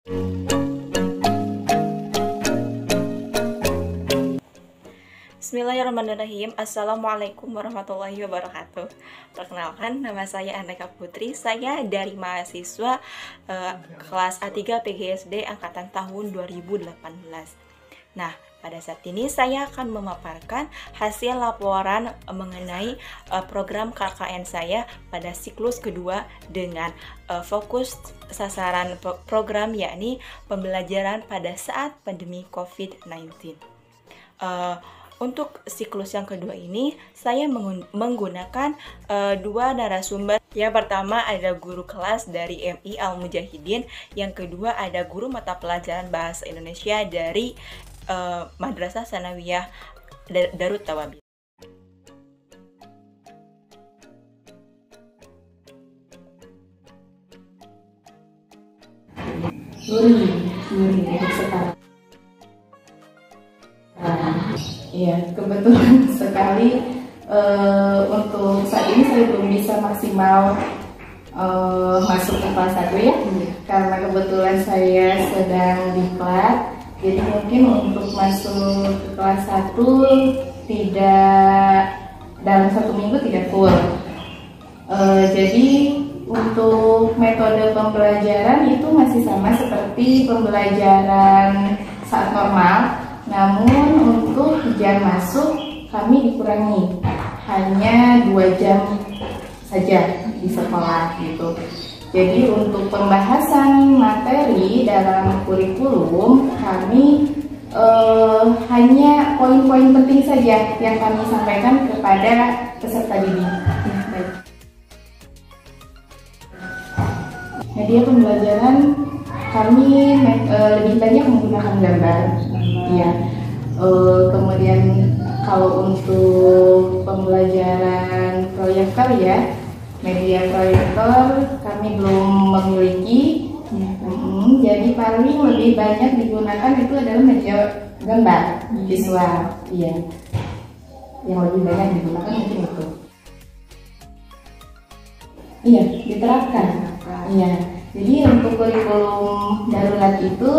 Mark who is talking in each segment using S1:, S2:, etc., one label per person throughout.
S1: Bismillahirrahmanirrahim. Assalamualaikum warahmatullahi wabarakatuh. Perkenalkan, nama saya Aneka Putri. Saya dari mahasiswa kelas A3 PGSD angkatan tahun 2018. Nah, pada saat ini saya akan memaparkan hasil laporan mengenai program KKN saya pada siklus kedua dengan fokus sasaran program yakni pembelajaran pada saat pandemi COVID-19. Untuk siklus yang kedua ini, saya menggunakan dua narasumber. Yang pertama ada guru kelas dari MI Al-Mujahidin, yang kedua ada guru mata pelajaran Bahasa Indonesia dari Madrasah Sanawiyah Darut Tawabin.
S2: Iya, kebetulan sekali untuk saat ini saya belum bisa maksimal masuk ke kelas 1 ya, karena kebetulan saya sedang diklat. Jadi mungkin untuk masuk ke kelas 1 tidak dalam 1 minggu tidak full. Jadi untuk metode pembelajaran itu masih sama seperti pembelajaran saat normal. Namun untuk jam masuk kami dikurangi, hanya 2 jam saja di sekolah gitu. Jadi untuk pembahasan materi dalam kurikulum kami hanya poin-poin penting saja yang kami sampaikan kepada peserta didik. Media pembelajaran kami lebih banyak menggunakan gambar. Ya, kemudian kalau untuk pembelajaran proyektor ya, media proyektor kami belum memiliki. Jadi paling lebih banyak digunakan itu adalah media gambar visual. Iya, yang lebih banyak digunakan mungkin itu. Iya, diterapkan. Iya, jadi untuk kurikulum darurat itu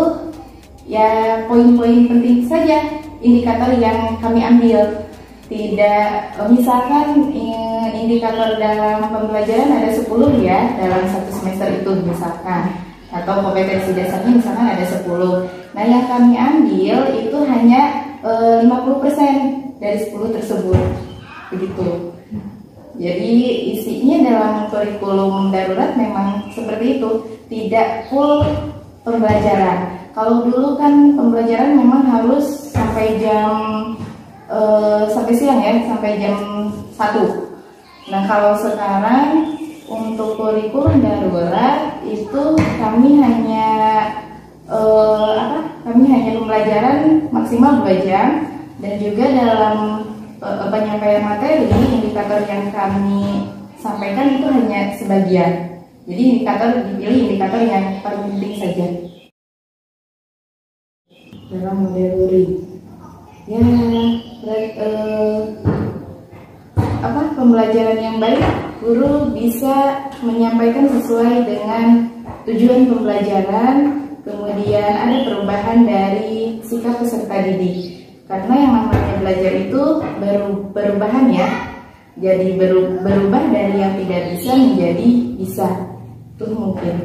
S2: ya poin-poin penting saja indikator yang kami ambil. Tidak, misalkan indikator dalam pembelajaran ada 10 ya dalam 1 semester itu misalkan, atau kompetensi dasarnya misalkan ada 10. Nah, yang kami ambil itu hanya 50% dari 10 tersebut, begitu. Jadi isinya dalam kurikulum darurat memang seperti itu, tidak full pembelajaran. Kalau dulu kan pembelajaran memang harus sampai sampai siang ya, sampai jam 1. Nah, kalau sekarang untuk kurikulum darurat itu kami hanya pembelajaran maksimal 2 jam, dan juga dalam penyampaian materi indikator yang kami sampaikan itu hanya sebagian. Jadi dipilih indikator yang paling penting saja. Dalam model luring ya, pembelajaran yang baik, guru bisa menyampaikan sesuai dengan tujuan pembelajaran, kemudian ada perubahan dari sikap peserta didik, karena yang namanya belajar itu perubahan ya, jadi berubah dari yang tidak bisa menjadi bisa, itu mungkin.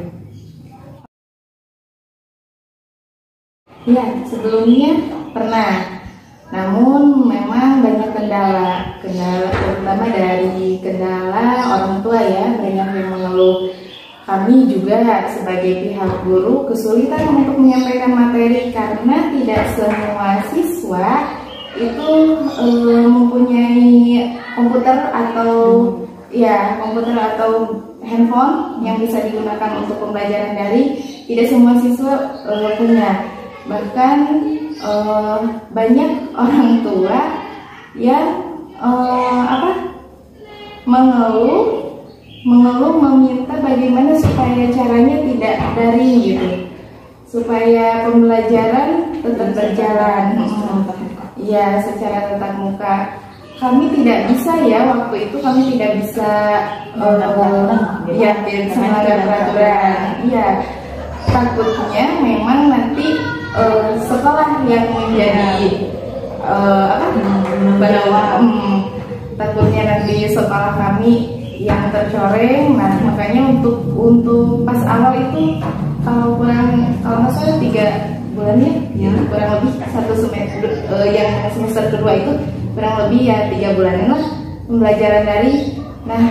S2: Ya, sebelumnya pernah, namun memang banyak kendala terutama dari kendala orang tua ya, banyak yang mengeluh. Kami juga sebagai pihak guru kesulitan untuk menyampaikan materi karena tidak semua siswa itu mempunyai komputer atau handphone yang bisa digunakan untuk pembelajaran daring. Tidak semua siswa punya. Bahkan banyak orang tua yang mengeluh meminta bagaimana supaya caranya tidak daring gitu, supaya pembelajaran tetap berjalan. Iya, secara tatap muka. Kami tidak bisa ya, waktu itu kami tidak bisa melanggar peraturan. Iya, takutnya memang yang menjadi bahwa takutnya nanti sekolah kami yang tercoreng. Nah makanya untuk pas awal itu kalau nggak salah 3 bulannya ya kurang lebih 1 semester yang semester kedua itu kurang lebih ya 3 bulanan lah pembelajaran daring. Nah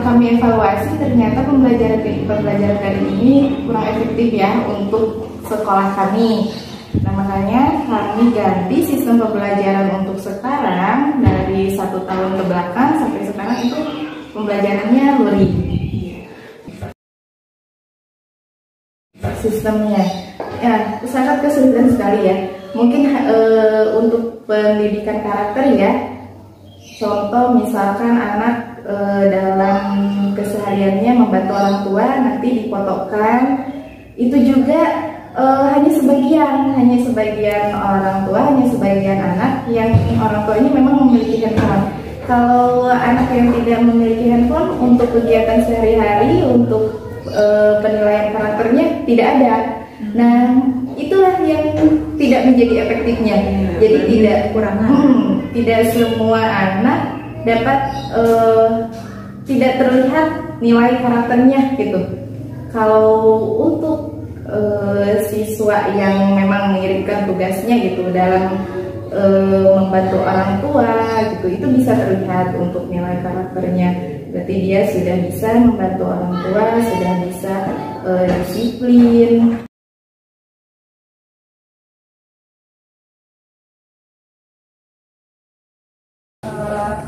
S2: kami evaluasi ternyata pembelajaran daring ini kurang efektif ya untuk sekolah kami. Nah makanya kami ganti sistem pembelajaran untuk sekarang dari 1 tahun ke belakang sampai sekarang itu pembelajarannya luring. Sistemnya ya sangat kesulitan sekali ya. Mungkin untuk pendidikan karakter ya, contoh misalkan anak dalam kesehariannya membantu orang tua nanti dipotokkan, itu juga hanya sebagian orang tua, hanya sebagian anak yang orang tuanya memang memiliki handphone. Kalau anak yang tidak memiliki handphone untuk kegiatan sehari-hari, untuk penilaian karakternya tidak ada. Nah itulah yang tidak menjadi efektifnya. Jadi tidak semua anak dapat tidak terlihat nilai karakternya gitu. Kalau untuk siswa yang memang mengirimkan tugasnya gitu dalam membantu orang tua gitu, itu bisa terlihat untuk nilai karakternya. Berarti dia sudah bisa membantu orang tua, sudah bisa disiplin.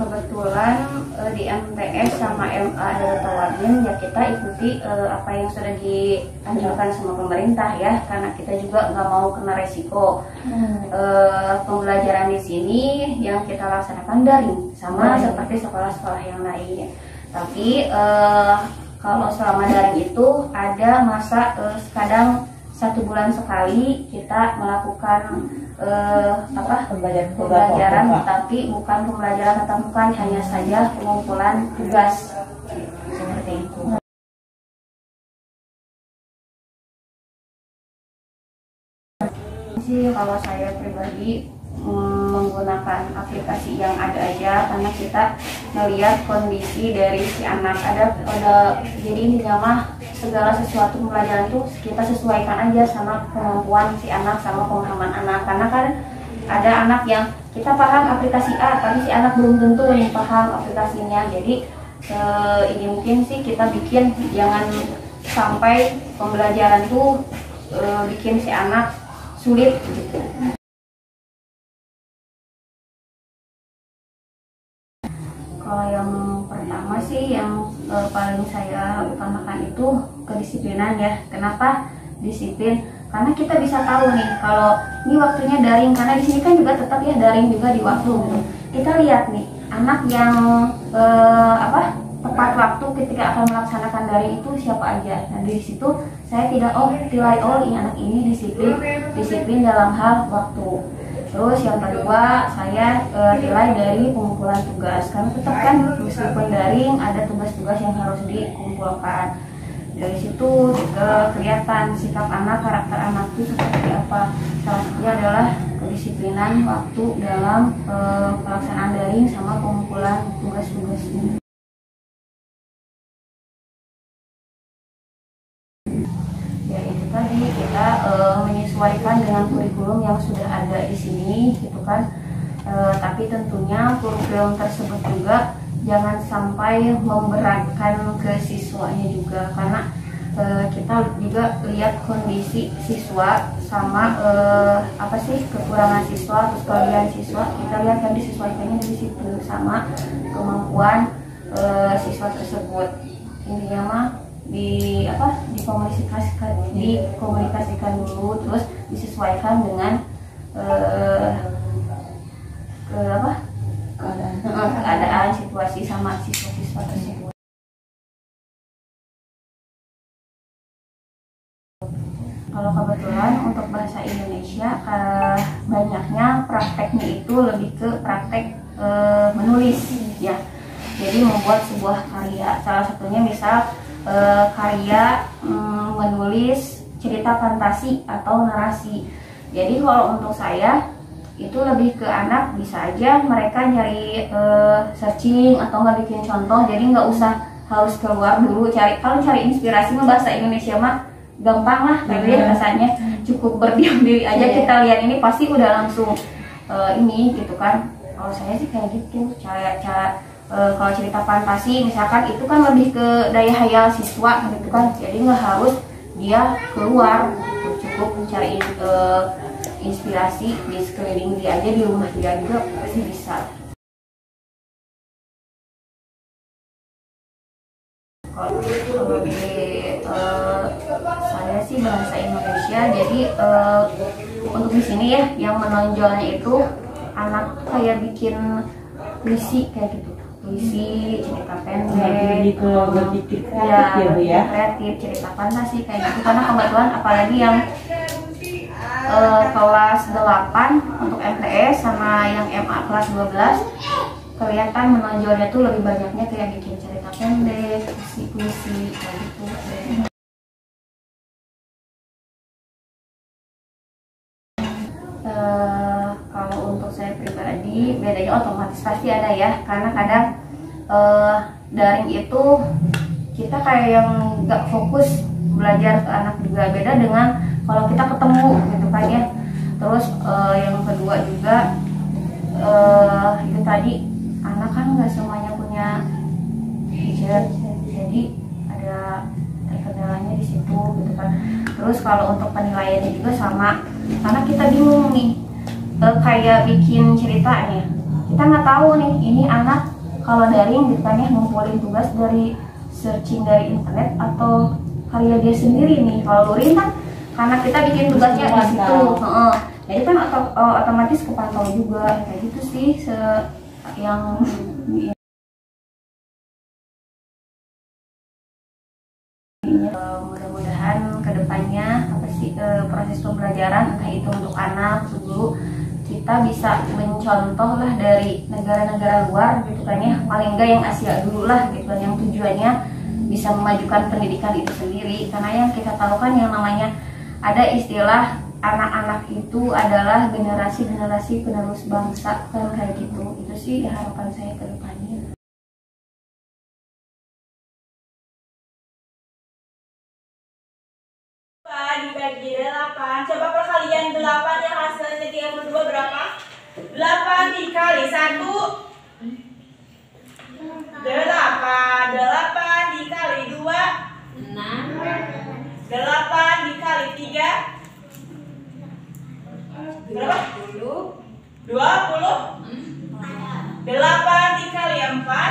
S3: Kebetulan di MTS sama MA ada tawarin ya, kita ikuti apa yang sudah dianjurkan sama pemerintah ya, karena kita juga nggak mau kena resiko. Pembelajaran di sini yang kita laksanakan daring sama seperti sekolah-sekolah yang lainnya. Tapi kalau selama daring itu ada masa kadang 1 bulan sekali kita melakukan pembelajaran, tapi bukan pembelajaran tatap muka, hanya saja pengumpulan tugas seperti itu. Sih kalau saya pribadi menggunakan aplikasi yang ada aja, karena kita melihat kondisi dari si anak. Ada jadi intinya mah segala sesuatu pembelajaran itu kita sesuaikan aja sama kemampuan si anak, sama pemahaman anak. Karena kan ada anak yang kita paham aplikasi A, tapi si anak belum tentu nih paham aplikasinya. Jadi ini mungkin sih kita bikin jangan sampai pembelajaran tuh bikin si anak sulit gitu. Kalau yang pertama sih yang paling saya utamakan itu kedisiplinan ya. Kenapa disiplin? Karena kita bisa tahu nih kalau ini waktunya daring, karena di sini kan juga tetap ya daring juga di waktu gitu. Kita lihat nih anak yang tepat waktu ketika akan melaksanakan daring itu siapa aja. Nah di situ saya tidak nilai ini anak ini disiplin dalam hal waktu. Terus yang kedua saya nilai dari pengumpulan tugas, karena tetap kan meskipun daring ada tugas-tugas yang harus dikumpulkan. Dari situ juga kelihatan sikap anak, karakter anak itu seperti apa. Salah satunya adalah kedisiplinan waktu dalam pelaksanaan daring sama pengumpulan tugas-tugasnya. Ya itu tadi kita menyesuaikan dengan kurikulum yang sudah ada di sini gitu kan. Tapi tentunya kurikulum tersebut juga jangan sampai memberatkan ke siswanya juga, karena kita juga lihat kondisi siswa sama kekurangan siswa, terus kelebihan siswa, kita lihat kan disesuaikannya dari situ sama kemampuan siswa tersebut. Intinya mah dikomunikasikan dulu, terus disesuaikan dengan keadaan situasi sama siswa-siswa tersebut. Kalau kebetulan untuk bahasa Indonesia banyaknya prakteknya itu lebih ke praktek menulis ya. Jadi membuat sebuah karya, salah satunya misal karya menulis cerita fantasi atau narasi. Jadi kalau untuk saya itu lebih ke anak, bisa aja mereka nyari searching atau nggak bikin contoh, jadi nggak usah harus keluar dulu cari. Kalau cari inspirasi mah bahasa Indonesia mah gampang lah gitu ya rasanya, cukup berdiam diri aja kita lihat ini pasti udah langsung ini gitu kan. Kalau saya sih kayak gitu, cara kalau cerita fantasi misalkan itu kan lebih ke daya hayal siswa gitu kan, jadi nggak harus dia keluar gitu. Cukup mencari inspirasi di sekeliling dia aja, di rumah dia juga pasti bisa. Kalau di saya sih bahasa Indonesia, jadi untuk di sini ya yang menonjolnya itu anak kayak bikin puisi kayak gitu, puisi, cerita pendek,
S4: berpikir kreatif ya,
S3: kreatif, cerita fantasi kayak gitu. Karena kebetulan apalagi yang kelas 8 untuk MTS sama yang MA kelas 12 kelihatan menonjolnya tuh lebih banyaknya kayak bikin cerita pendek, puisi kayak gitu. Kalau untuk saya pribadi bedanya otomatis pasti ada ya, karena kadang daring itu kita kayak yang nggak fokus belajar ke anak juga, beda dengan kalau kita ketemu gitu kan ya. Terus yang kedua juga itu tadi anak kan nggak semuanya punya gadget, jadi ada terkendalanya di situ gitu kan. Terus kalau untuk penilaiannya juga sama, karena kita bingung nih kayak bikin ceritanya, kita nggak tahu nih ini anak kalau daring gitu kan ya ngumpulin tugas dari searching dari internet atau karya dia sendiri nih. Kalau luring kan karena kita bikin tugasnya di situ, jadi kan otomatis kepantau juga kayak gitu sih yang mudah-mudahan kedepannya apa sih proses pembelajaran entah itu untuk anak dulu kita bisa mencontoh lah dari negara-negara luar gitu kan ya, paling enggak yang Asia dulu lah gitu kan, yang tujuannya bisa memajukan pendidikan itu sendiri. Karena yang kita tahu kan yang namanya ada istilah anak-anak itu adalah generasi-generasi penerus bangsa kan kayak gitu. Itu sih harapan saya ke depannya.
S1: Dibagi 8, coba perkalian 8 yang hasilnya 32 berapa? 8 dikali 1 8, 8 dikali 2 6, 8 dikali 3 berapa? 20, 8 dikali 4